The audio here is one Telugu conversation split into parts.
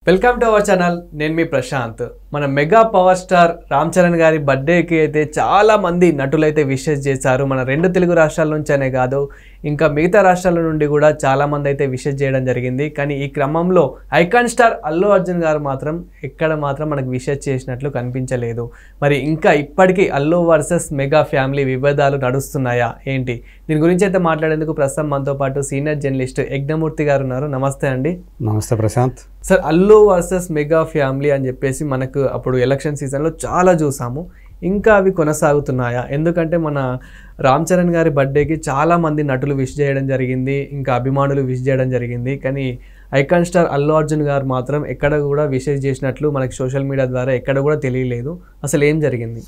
Welcome to our channel. నేను మీ ప్రశాంత్. మన mega power star Ram Charan గారి బర్త్డేకి అయితే చాలా మంది నటులైతే విషెస్ చేశారు. మన రెండు తెలుగు రాష్ట్రాల నుంచనే కాదు, ఇంకా మిగతా రాష్ట్రాల నుండి కూడా చాలా మంది అయితే విషెస్ చేయడం జరిగింది. కానీ ఈ క్రమంలో ఐకాన్ స్టార్ అల్లు అర్జున్ గారు మాత్రం ఎక్కడ మాత్రం మనకు విషెస్ చేసినట్లు కనిపించలేదు. మరి ఇంకా ఇప్పటికీ అల్లు వర్సెస్ మెగా ఫ్యామిలీ వివాదాలు నడుస్తున్నాయా ఏంటి? దీని గురించి అయితే మాట్లాడేందుకు ప్రస్తుతం మనతో పాటు సీనియర్ జర్నలిస్ట్ యజ్ఞమూర్తి గారు ఉన్నారు. నమస్తే అండి. నమస్తే Prashant. Sir, Allu versus mega family అని చెప్పేసి మనకు అప్పుడు ఎలక్షన్ సీజన్లో చాలా చూసాము. ఇంకా అవి కొనసాగుతున్నాయా? ఎందుకంటే మన రామ్ చరణ్ గారి బర్త్డేకి చాలా మంది నటులు విష్ చేయడం జరిగింది, ఇంకా అభిమానులు విష్ చేయడం జరిగింది. కానీ ఐకాన్ స్టార్ అల్లు అర్జున్ గారు మాత్రం ఎక్కడ కూడా విషెస్ చేసినట్లు మనకి సోషల్ మీడియా ద్వారా ఎక్కడ కూడా తెలియలేదు. అసలు ఏం జరిగింది?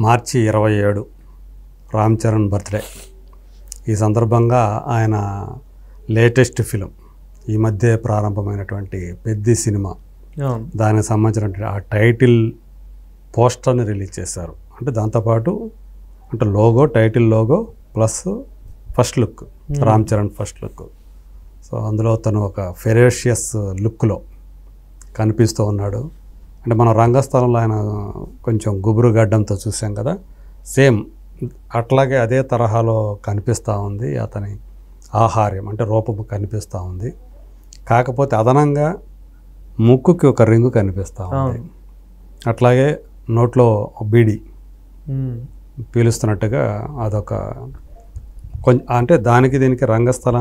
మార్చి 27 రామ్ చరణ్ బర్త్డే. ఈ సందర్భంగా ఆయన లేటెస్ట్ ఫిలిం, ఈ మధ్య ప్రారంభమైనటువంటి పెద్ది సినిమా, దానికి సంబంధించినటువంటి ఆ టైటిల్ పోస్టర్ని రిలీజ్ చేశారు. అంటే దాంతోపాటు అంటే logo, title logo plus first look, Ram Charan first look. So అందులో తను ఒక ఫెరేషియస్ లుక్లో కనిపిస్తూ ఉన్నాడు. అంటే మన రంగస్థలంలో ఆయన కొంచెం గుబురు గడ్డంతో చూసాం కదా, సేమ్ అట్లాగే అదే తరహాలో కనిపిస్తూ ఉంది. అతని ఆహార్యం అంటే రూపము కనిపిస్తూ ఉంది. కాకపోతే అదనంగా ముక్కుకి ఒక రింగు కనిపిస్తూ ఉంది. అట్లాగే నోట్లో బీడి పీలుస్తున్నట్టుగా అదొక కొంచెం, అంటే దానికి దీనికి రంగస్థల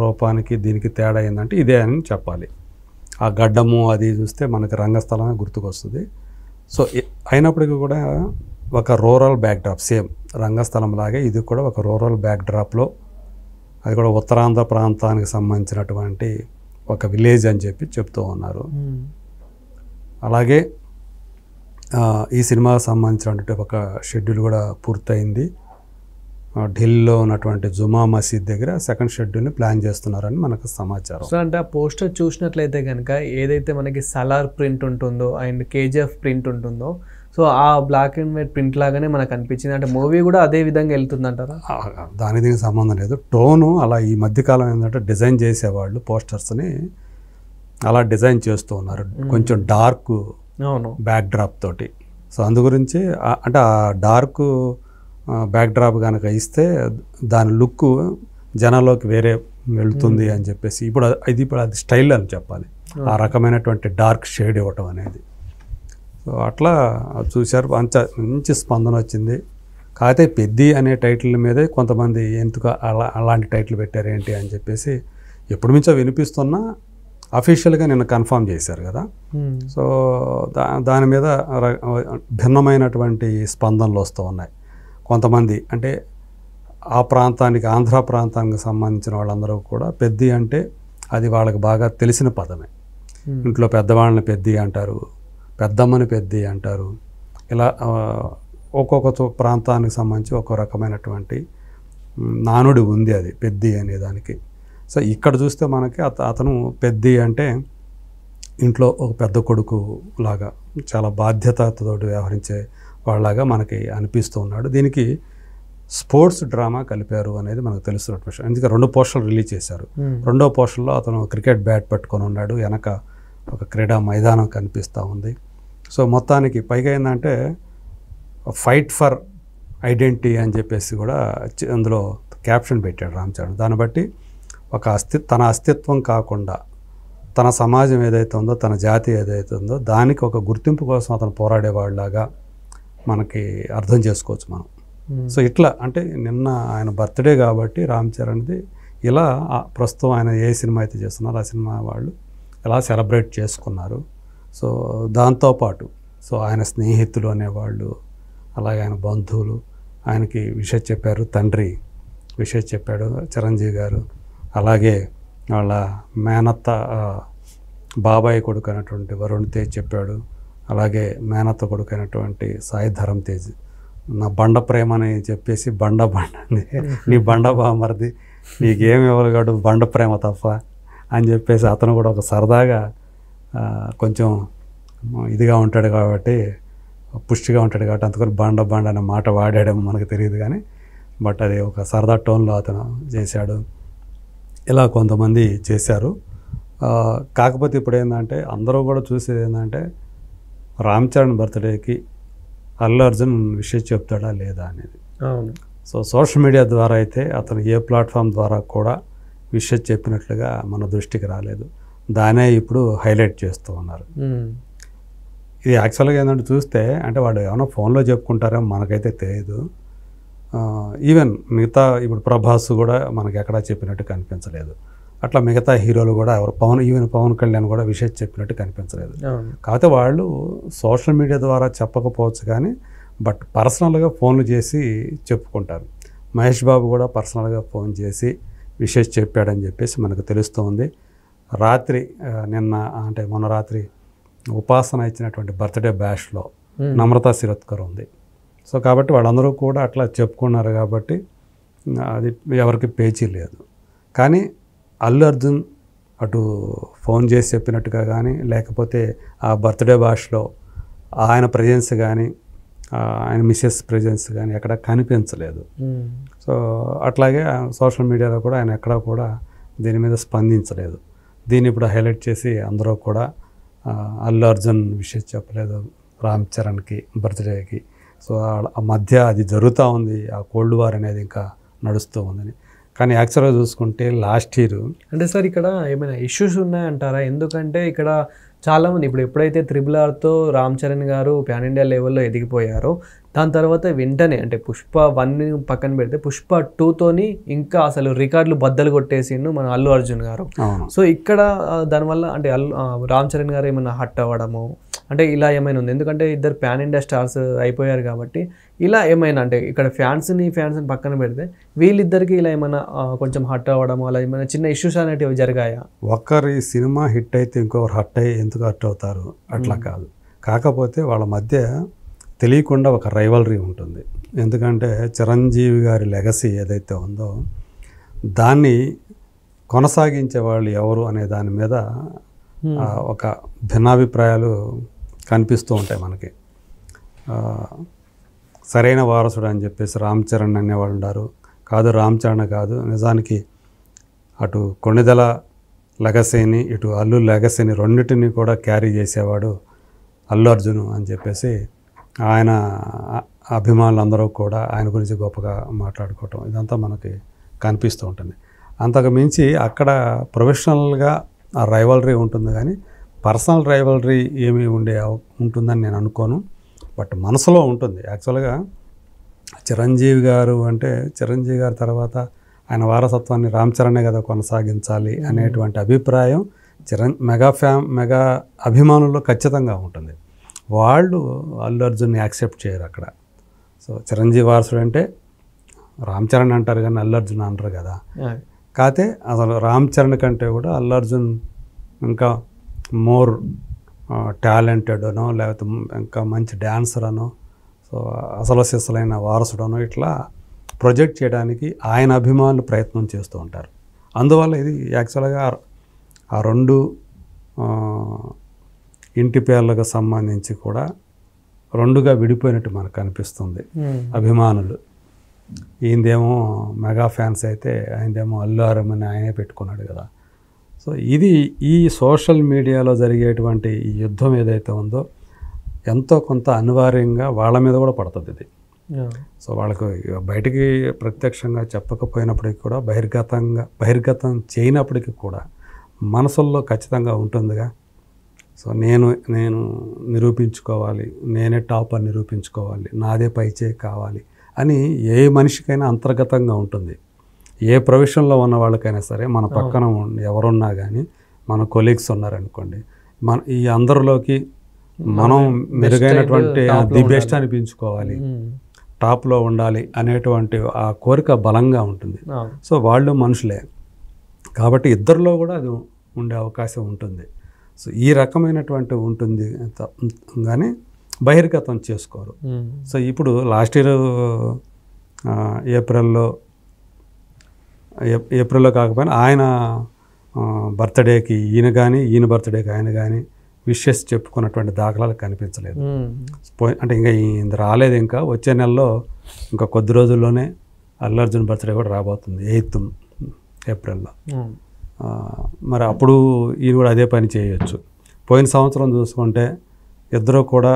రూపానికి దీనికి తేడా ఏంటంటే ఇదే అని చెప్పాలి. ఆ గడ్డము అది చూస్తే మనకి రంగస్థలమే గుర్తుకొస్తుంది. సో అయినప్పటికీ కూడా ఒక రూరల్ బ్యాక్డ్రాప్, సేమ్ రంగస్థలం లాగే ఇది కూడా ఒక రూరల్ బ్యాక్డ్రాప్లో, అది కూడా ఉత్తరాంధ్ర ప్రాంతానికి సంబంధించినటువంటి ఒక విలేజ్ అని చెప్పి చెప్తూ ఉన్నారు. అలాగే ఈ సినిమాకి సంబంధించినటువంటి ఒక షెడ్యూల్ కూడా పూర్తయింది. ఢిల్లీలో ఉన్నటువంటి జుమా మసీద్ దగ్గర సెకండ్ షెడ్యూల్ని ప్లాన్ చేస్తున్నారని మనకు సమాచారం. సో అంటే ఆ పోస్టర్ చూసినట్లయితే కనుక ఏదైతే మనకి సలార్ ప్రింట్ ఉంటుందో అండ్ కేజీఎఫ్ ప్రింట్ ఉంటుందో, సో ఆ బ్లాక్ అండ్ వైట్ ప్రింట్ లాగానే మనకు అనిపించింది. అంటే మూవీ కూడా అదే విధంగా వెళ్తుందంటారా? దానికి దీనికి సంబంధం లేదు. టోను అలా ఈ మధ్యకాలం ఏంటంటే డిజైన్ చేసేవాళ్ళు పోస్టర్స్ని అలా డిజైన్ చేస్తూ ఉన్నారు, కొంచెం డార్క్ బ్యాక్డ్రాప్ తోటి. సో అందు గురించి అంటే ఆ డార్క్ బ్యాక్డ్రాప్ కనుక ఇస్తే దాని లుక్ జనాల్లోకి వేరే వెళుతుంది అని చెప్పేసి ఇప్పుడు అది స్టైల్ అని చెప్పాలి, ఆ రకమైనటువంటి డార్క్ షేడ్ ఇవ్వటం అనేది. సో అట్లా చూశారు, మంచి స్పందన వచ్చింది. కాకపోతే పెద్ది అనే టైటిల్ మీదే కొంతమంది ఎందుకు అలాంటి టైటిల్ పెట్టారు ఏంటి అని చెప్పేసి ఎప్పటి నుంచో వినిపిస్తున్నా అఫీషియల్గా నిన్న కన్ఫర్మ్ చేశారు కదా. సో దాని మీద భిన్నమైనటువంటి స్పందనలు వస్తూ ఉన్నాయి. కొంతమంది అంటే ఆ ప్రాంతానికి, ఆంధ్ర ప్రాంతానికి సంబంధించిన వాళ్ళందరూ కూడా పెద్ది అంటే అది వాళ్ళకి బాగా తెలిసిన పదమే. ఇంట్లో పెద్దవాళ్ళని పెద్ది అంటారు, పెద్దమ్మని పెద్ది అంటారు. ఇలా ఒక్కొక్క ప్రాంతానికి సంబంధించి ఒక్కో రకమైనటువంటి నానుడి ఉంది అది పెద్ది అనే దానికి. సో ఇక్కడ చూస్తే మనకి అతను పెద్ది అంటే ఇంట్లో ఒక పెద్ద కొడుకు లాగా, చాలా బాధ్యతతో వ్యవహరించే వాళ్ళలాగా మనకి అనిపిస్తూ ఉన్నాడు. దీనికి స్పోర్ట్స్ డ్రామా కలిపారు అనేది మనకు తెలుస్తున్నట్టు విషయం. ఎందుకంటే 2 పోస్టర్లు రిలీజ్ చేశారు. రెండో పోస్టర్లో అతను క్రికెట్ బ్యాట్ పట్టుకొని ఉన్నాడు, వెనక ఒక క్రీడా మైదానం కనిపిస్తూ ఉంది. సో మొత్తానికి పైగా ఏంటంటే ఫైట్ ఫర్ ఐడెంటిటీ అని చెప్పేసి కూడా అందులో క్యాప్షన్ పెట్టాడు రామ్ చరణ్. దాన్ని బట్టి ఒక తన అస్తిత్వం కాకుండా తన సమాజం ఏదైతే ఉందో, తన జాతి ఏదైతే ఉందో దానికి ఒక గుర్తింపు కోసం అతను పోరాడేవాళ్ళలాగా మనకి అర్థం చేసుకోవచ్చు మనం. సో ఇట్లా అంటే నిన్న ఆయన బర్త్డే కాబట్టి రామ్ చరణ్ది ఇలా ప్రస్తుతం ఆయన ఏ సినిమా అయితే చేస్తున్నారో ఆ సినిమా వాళ్ళు ఎలా సెలబ్రేట్ చేసుకున్నారు. సో దాంతోపాటు సో ఆయన స్నేహితులు అనేవాళ్ళు, అలాగే ఆయన బంధువులు ఆయనకి విషెస్ చెప్పారు. తండ్రి విషెస్ చెప్పాడు చిరంజీవి గారు. అలాగే వాళ్ళ మేనత్త బాబాయ్ కొడుకు అయినటువంటి వరుణ్ తేజ్ చెప్పాడు. అలాగే మేనత్త కొడుకు అయినటువంటి సాయి ధరమ్ తేజ్ నా బండ ప్రేమ అని చెప్పేసి బండ నీ బండ బామర్ది, నీకేమి ఇవ్వగలడు బండ ప్రేమ తప్ప అని చెప్పేసి అతను కూడా ఒక సరదాగా కొంచెం ఇదిగా ఉంటాడు కాబట్టి, పుష్టిగా ఉంటాడు కాబట్టి అందుకని బండ అనే మాట వాడాడేమో మనకు తెలియదు కానీ, బట్ అది ఒక సరదా టోన్లో అతను చేశాడు. ఇలా కొంతమంది చేశారు. కాకపోతే ఇప్పుడు ఏంటంటే అందరూ కూడా చూసేది ఏంటంటే రామ్ చరణ్ బర్త్డేకి అల్లు అర్జున్ విషయం చెప్తాడా లేదా అనేది. అవును. సో సోషల్ మీడియా ద్వారా అయితే అతను ఏ ప్లాట్ఫామ్ ద్వారా కూడా విషయం చెప్పినట్లుగా మన దృష్టికి రాలేదు. దానే ఇప్పుడు హైలైట్ చేస్తూ ఉన్నారు. ఇది యాక్చువల్గా ఏంటంటే చూస్తే అంటే వాడు ఏమైనా ఫోన్లో చెప్పుకుంటారేమో మనకైతే తెలియదు. ఈవెన్ మిగతా ఇప్పుడు ప్రభాస్ కూడా మనకి ఎక్కడా చెప్పినట్టు కనిపించలేదు. అట్లా మిగతా హీరోలు కూడా ఎవరు పవన్ కళ్యాణ్ కూడా విషయం చెప్పినట్టు కనిపించలేదు. కాకపోతే వాళ్ళు సోషల్ మీడియా ద్వారా చెప్పకపోవచ్చు కానీ బట్ పర్సనల్గా ఫోన్లు చేసి చెప్పుకుంటారు. మహేష్ బాబు కూడా పర్సనల్గా ఫోన్ చేసి విషయం చెప్పాడని చెప్పేసి మనకు తెలుస్తుంది. రాత్రి నిన్న అంటే మొన్న రాత్రి ఉపాసన ఇచ్చినటువంటి బర్త్డే బ్యాష్లో నమ్రతా శిరోద్కర్ ఉంది. సో కాబట్టి వాళ్ళందరూ కూడా అట్లా చెప్పుకున్నారు కాబట్టి అది ఎవరికి పేచీ లేదు. కానీ అల్లు అర్జున్ అటు ఫోన్ చేసి చెప్పినట్టుగా కానీ లేకపోతే ఆ బర్త్డే బ్యాష్లో ఆయన ప్రెజెన్స్ కానీ ఆయన మిస్సెస్ ప్రెజెన్స్ కానీ ఎక్కడ కనిపించలేదు. సో అట్లాగే సోషల్ మీడియాలో కూడా ఆయన ఎక్కడా కూడా దీని మీద స్పందించలేదు. దీన్ని ఇప్పుడు హైలైట్ చేసి అందరూ కూడా అల్లు అర్జున్ విషయం చెప్పలేదు రామ్ చరణ్కి బర్త్డేకి. సో ఆ మధ్య అది జరుగుతూ ఉంది, ఆ కోల్డ్ వార్ అనేది ఇంకా నడుస్తూ ఉందని. కానీ యాక్చువల్గా చూసుకుంటే లాస్ట్ ఇయర్ అంటే సార్ ఇక్కడ ఏమైనా ఇష్యూస్ ఉన్నాయంటారా? ఎందుకంటే ఇక్కడ చాలామంది ఇప్పుడు ఎప్పుడైతే RRRతో రామ్ చరణ్ గారు ప్యాన్ ఇండియా లెవెల్లో ఎదిగిపోయారో దాని తర్వాత వెంటనే అంటే పుష్ప 1 పక్కన పెడితే పుష్ప 2తోని ఇంకా అసలు రికార్డులు బద్దలు కొట్టేసిండు మన అల్లు అర్జున్ గారు. సో ఇక్కడ దానివల్ల అంటే రామ్ చరణ్ గారు ఏమైనా హట్ అవ్వడము అంటే ఇలా ఏమైనా ఉంది? ఎందుకంటే ఇద్దరు ప్యాన్ ఇండియా స్టార్స్ అయిపోయారు కాబట్టి ఇలా ఏమైనా అంటే ఇక్కడ ఫ్యాన్స్ని పక్కన పెడితే వీళ్ళిద్దరికి ఇలా ఏమైనా కొంచెం హట్ అవ్వడము అలా ఏమైనా చిన్న ఇష్యూస్ అనేటివి జరిగాయా? ఒకరి సినిమా హిట్ అయితే ఇంకొకరు హట్ అయ్యి ఎందుకు హట్ అవుతారు? అట్లా కాదు. కాకపోతే వాళ్ళ మధ్య తెలియకుండా ఒక రైవలరీ ఉంటుంది. ఎందుకంటే చిరంజీవి గారి లెగసీ ఏదైతే ఉందో దాన్ని కొనసాగించే వాళ్ళు ఎవరు అనే దాని మీద ఒక భిన్నాభిప్రాయాలు కనిపిస్తూ ఉంటాయి మనకి. సరైన వారసుడు అని చెప్పేసి రామ్ చరణ్ అనేవాళ్ళు ఉన్నారు. కాదు రామ్ చరణ్ కాదు, నిజానికి అటు కొణిదెల లెగసీని ఇటు అల్లు లెగసీని రెండింటిని కూడా క్యారీ చేసేవాడు అల్లు అర్జున్ అని చెప్పేసి ఆయన అభిమానులందరూ కూడా ఆయన గురించి గొప్పగా మాట్లాడుకోవటం ఇదంతా మనకి కనిపిస్తూ ఉంటుంది. అంతకు మించి అక్కడ ప్రొఫెషనల్గా ఆ రైవలరీ ఉంటుంది కానీ పర్సనల్ రైవలరీ ఏమీ ఉంటుందని నేను అనుకోను. బట్ మనసులో ఉంటుంది. యాక్చువల్గా చిరంజీవి గారు అంటే చిరంజీవి గారి తర్వాత ఆయన వారసత్వాన్ని రామ్ చరణే కదా కొనసాగించాలి అనేటువంటి అభిప్రాయం మెగా అభిమానుల్లో ఖచ్చితంగా ఉంటుంది. వాళ్ళు అల్లు అర్జున్ని యాక్సెప్ట్ చేయరు అక్కడ. సో చిరంజీవి వారసుడు అంటే రామ్ చరణ్ అంటారు కానీ అల్లు అర్జున్ అంటారు కదా. కాకపోతే అసలు రామ్ చరణ్ కంటే కూడా అల్లు అర్జున్ ఇంకా మోర్ టాలెంటెడ్ అనో లేకపోతే ఇంకా మంచి డాన్సర్ అనో సో అసలు సిసలైన వారసుడనో ఇట్లా ప్రొజెక్ట్ చేయడానికి ఆయన అభిమానులు ప్రయత్నం చేస్తూ ఉంటారు. అందువల్ల ఇది యాక్చువల్గా ఆ రెండు ఇంటి పేర్లకు సంబంధించి కూడా రెండుగా విడిపోయినట్టు మనకు అనిపిస్తుంది. అభిమానులు ఈయనదేమో మెగా ఫ్యాన్స్ అయితే ఆయనదేమో అల్లు అర్జున్ ఆయనే పెట్టుకున్నాడు కదా. సో ఇది ఈ సోషల్ మీడియాలో జరిగేటువంటి ఈ యుద్ధం ఏదైతే ఉందో ఎంతో కొంత అనివార్యంగా వాళ్ళ మీద కూడా పడుతుంది ఇది. సో వాళ్ళకు బయటికి ప్రత్యక్షంగా చెప్పకపోయినప్పటికీ కూడా బహిర్గతం చేయనప్పటికీ కూడా మనసుల్లో ఖచ్చితంగా ఉంటుందిగా. సో నేను నిరూపించుకోవాలి, నేనే టాప్ అని నిరూపించుకోవాలి, నాదే పైచేయి కావాలి అని ఏ మనిషికైనా అంతర్గతంగా ఉంటుంది. ఏ ప్రొఫెషన్లో ఉన్న వాళ్ళకైనా సరే మన పక్కన ఎవరున్నా కానీ మన కొలీగ్స్ ఉన్నారనుకోండి, ఈ అందరిలోకి మనం మెరుగైనటువంటి ది బెస్ట్ అనిపించుకోవాలి, టాప్లో ఉండాలి అనేటువంటి ఆ కోరిక బలంగా ఉంటుంది. సో వాళ్ళు మనుషులే కాబట్టి ఇద్దరిలో కూడా అది ఉండే అవకాశం ఉంటుంది. సో ఈ రకమైనటువంటి ఉంటుంది కానీ బహిర్గతం చేసుకోరు. సో ఇప్పుడు లాస్ట్ ఇయర్ ఏప్రిల్లో కాకపోయినా ఆయన బర్త్డేకి ఈయన బర్త్డేకి ఆయన కానీ విషెస్ చెప్పుకున్నటువంటి దాఖలాలు కనిపించలేదు. అంటే ఇంకా ఇది రాలేదు. ఇంకా వచ్చే నెలలో ఇంకా కొద్ది రోజుల్లోనే అల్లు అర్జున్ బర్త్డే కూడా రాబోతుంది 8th ఏప్రిల్లో. మరి అప్పుడు ఈయన కూడా అదే పని చేయొచ్చు. పోయిన సంవత్సరం చూసుకుంటే ఇద్దరు కూడా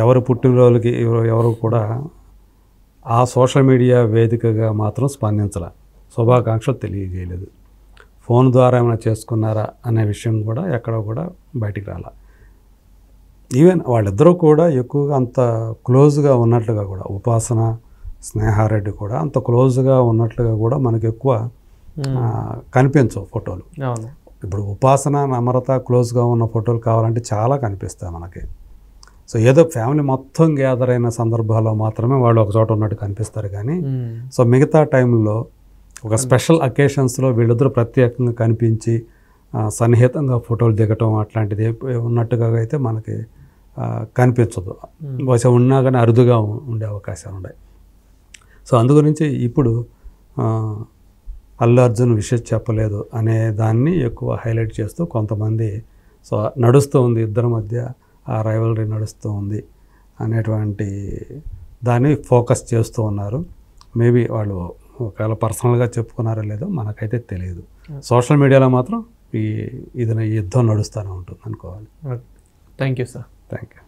ఎవరు పుట్టినరోజులకి ఎవరు కూడా ఆ సోషల్ మీడియా వేదికగా మాత్రం స్పందించాల, శుభాకాంక్షలు తెలియజేయలేదు. ఫోన్ ద్వారా ఏమైనా చేసుకున్నారా అనే విషయం కూడా ఎక్కడ కూడా బయటికి రాల. ఈవెన్ వాళ్ళిద్దరూ కూడా ఎక్కువగా అంత క్లోజ్గా ఉన్నట్లుగా కూడా, ఉపాసన స్నేహారెడ్డి కూడా అంత క్లోజ్గా ఉన్నట్లుగా కూడా మనకు ఎక్కువ కనిపించవు ఫోటోలు. ఇప్పుడు ఉపాసన నమ్రత క్లోజ్గా ఉన్న ఫోటోలు కావాలంటే చాలా కనిపిస్తాయి మనకి. సో ఏదో ఫ్యామిలీ మొత్తం గ్యాదర్ అయిన సందర్భాల్లో మాత్రమే వాళ్ళు ఒక చోట ఉన్నట్టు కనిపిస్తారు. కానీ సో మిగతా టైంలో ఒక స్పెషల్ అకేషన్స్లో వీళ్ళిద్దరూ ప్రత్యేకంగా కనిపించి సన్నిహితంగా ఫోటోలు దిగటం అట్లాంటిది ఉన్నట్టుగా అయితే మనకి కనిపించదు. బహుశా ఉన్నా కానీ అరుదుగా ఉండే అవకాశాలు ఉన్నాయి. సో అందు గురించి ఇప్పుడు అల్లు అర్జున్ విషయం చెప్పలేదు అనే దాన్ని ఎక్కువ హైలైట్ చేస్తూ కొంతమంది సో నడుస్తూ ఉంది, ఇద్దరి మధ్య ఆ రైవలరీ నడుస్తూ ఉంది అనేటువంటి దాన్ని ఫోకస్ చేస్తూ ఉన్నారు. మేబీ వాళ్ళు ఒకవేళ పర్సనల్గా చెప్పుకున్నారో లేదో మనకైతే తెలియదు. సోషల్ మీడియాలో మాత్రం ఈ యుద్ధం నడుస్తూనే ఉంటుంది అనుకోవాలి. Thank you sir. Thank you.